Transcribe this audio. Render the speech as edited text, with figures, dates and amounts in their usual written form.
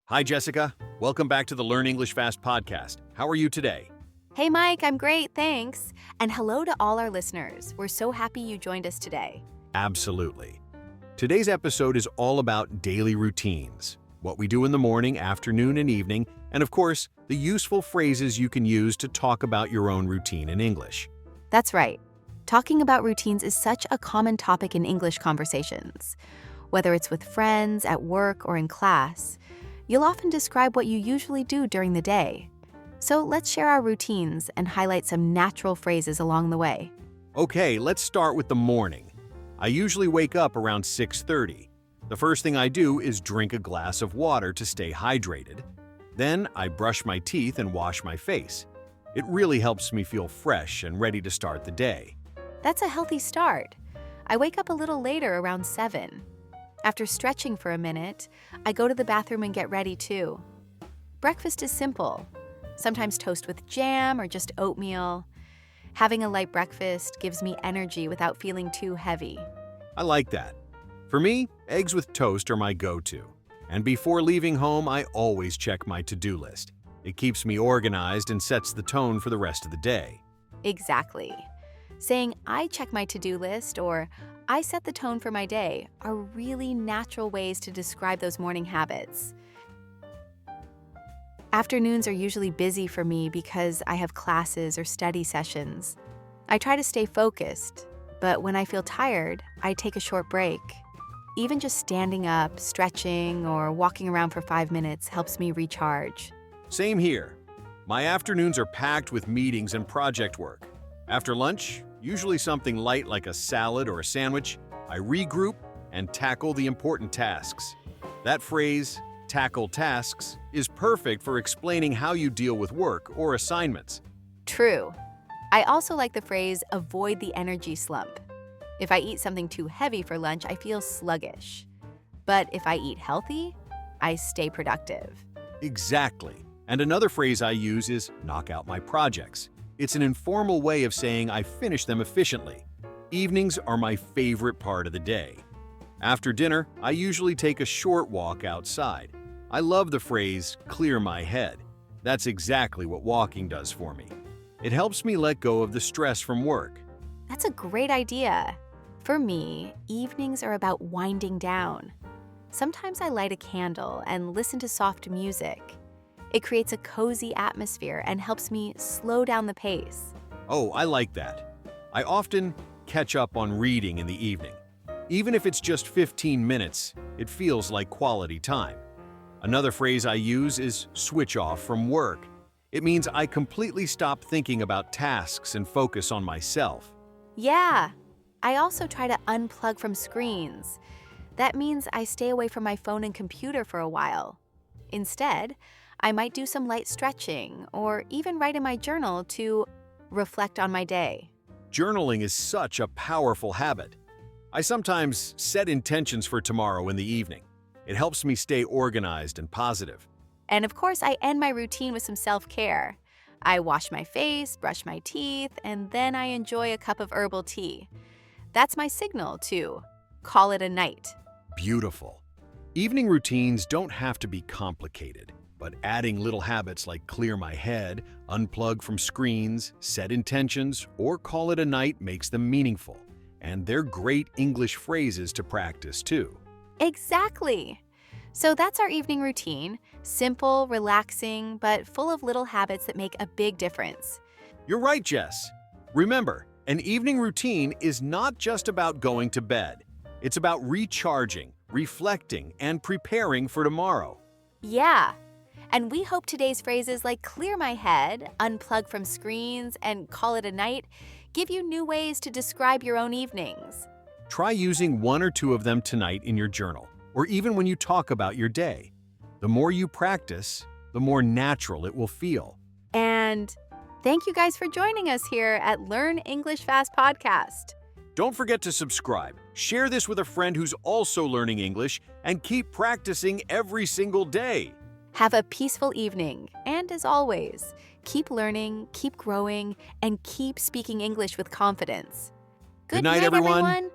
Hi, Jessica. Welcome back to the Learn English Fast podcast. How are you today? Hey, Mike, I'm great, thanks. And hello to all our listeners. We're so happy you joined us today. Absolutely. Today's episode is all about daily routines, what we do in the morning, afternoon, and evening, and of course, the useful phrases you can use to talk about your own routine in English. That's right. Talking about routines is such a common topic in English conversations. Whether it's with friends, at work, or in class, you'll often describe what you usually do during the day. So let's share our routines and highlight some natural phrases along the way. Okay, let's start with the morning. I usually wake up around 6:30. The first thing I do is drink a glass of water to stay hydrated. Then I brush my teeth and wash my face. It really helps me feel fresh and ready to start the day. That's a healthy start. I wake up a little later, around 7. After stretching for a minute, I go to the bathroom and get ready too. Breakfast is simple. Sometimes toast with jam or just oatmeal. Having a light breakfast gives me energy without feeling too heavy. I like that. For me, eggs with toast are my go-to. And before leaving home, I always check my to-do list. It keeps me organized and sets the tone for the rest of the day. Exactly. Saying, I check my to-do list or I set the tone for my day are really natural ways to describe those morning habits. Afternoons are usually busy for me because I have classes or study sessions. I try to stay focused, but when I feel tired, I take a short break. Even just standing up, stretching, or walking around for 5 minutes helps me recharge. Same here. My afternoons are packed with meetings and project work. After lunch, usually something light like a salad or a sandwich, I regroup and tackle the important tasks. That phrase, tackle tasks, is perfect for explaining how you deal with work or assignments. True. I also like the phrase, avoid the energy slump. If I eat something too heavy for lunch, I feel sluggish. But if I eat healthy, I stay productive. Exactly. And another phrase I use is knock out my projects. It's an informal way of saying I finish them efficiently. Evenings are my favorite part of the day. After dinner, I usually take a short walk outside. I love the phrase, clear my head. That's exactly what walking does for me. It helps me let go of the stress from work. That's a great idea. For me, evenings are about winding down. Sometimes I light a candle and listen to soft music. It creates a cozy atmosphere and helps me slow down the pace. Oh, I like that. I often catch up on reading in the evening. Even if it's just 15 minutes, it feels like quality time. Another phrase I use is switch off from work. It means I completely stop thinking about tasks and focus on myself. Yeah, I also try to unplug from screens. That means I stay away from my phone and computer for a while. Instead, I might do some light stretching or even write in my journal to reflect on my day. Journaling is such a powerful habit. I sometimes set intentions for tomorrow in the evening. It helps me stay organized and positive. And of course, I end my routine with some self-care. I wash my face, brush my teeth, and then I enjoy a cup of herbal tea. That's my signal to call it a night. Beautiful. Evening routines don't have to be complicated, but adding little habits like clear my head, unplug from screens, set intentions, or call it a night makes them meaningful. And they're great English phrases to practice too. Exactly. So that's our evening routine. Simple, relaxing, but full of little habits that make a big difference. You're right, Jess. Remember, an evening routine is not just about going to bed. It's about recharging, reflecting, and preparing for tomorrow. Yeah. And we hope today's phrases like clear my head, unplug from screens, and call it a night give you new ways to describe your own evenings. Try using one or two of them tonight in your journal, or even when you talk about your day. The more you practice, the more natural it will feel. And thank you guys for joining us here at Learn English Fast Podcast. Don't forget to subscribe, share this with a friend who's also learning English, and keep practicing every single day. Have a peaceful evening, and as always, keep learning, keep growing, and keep speaking English with confidence. Good night, everyone.